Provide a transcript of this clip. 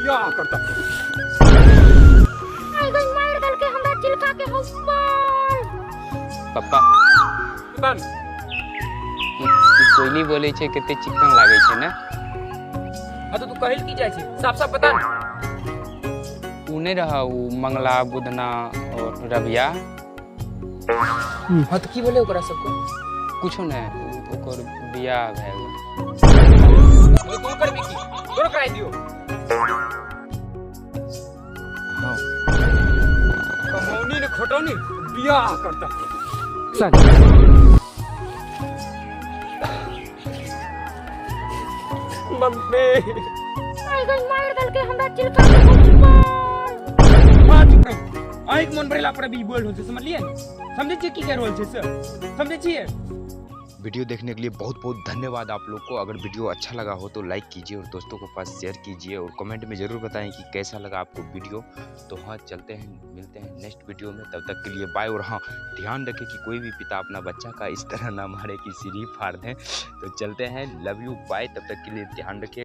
बियाह करता। मार डाल के हमरा चिल्का के हस्बैंड पप्पा बन कोयली बोले छे कते चिकन लागे छे ना। हाँ तो तू कहल की जाय छे साफ साफ बता ना। उ नहीं रहा उ मंगला बुधना और रबिया। हाँ तो की बोले ओकरा सबको कुछ नहीं ओकर बियाह भए गेल। तो तू कर भी की तोरो कराई दियो। हाँ कमौनी ने खटौनी बियाह करता। मम्मी मार डाल के हमरा चिल्का के हस्बैंड हाँ चुप रहो। आइक मन भरेला पर अभी बोल हो से समझलिए ना। समझे छी की कह रहल छे सर समझे छिए। वीडियो देखने के लिए बहुत बहुत धन्यवाद आप लोग को। अगर वीडियो अच्छा लगा हो तो लाइक कीजिए और दोस्तों के पास शेयर कीजिए और कमेंट में ज़रूर बताएं कि कैसा लगा आपको वीडियो। तो हाँ चलते हैं मिलते हैं नेक्स्ट वीडियो में, तब तक के लिए बाय। और हाँ ध्यान रखें कि कोई भी पिता अपना बच्चा का इस तरह ना मारे कि सिर ही फाड़ दें। तो चलते हैं, लव यू बाय, तब तक के लिए ध्यान रखें।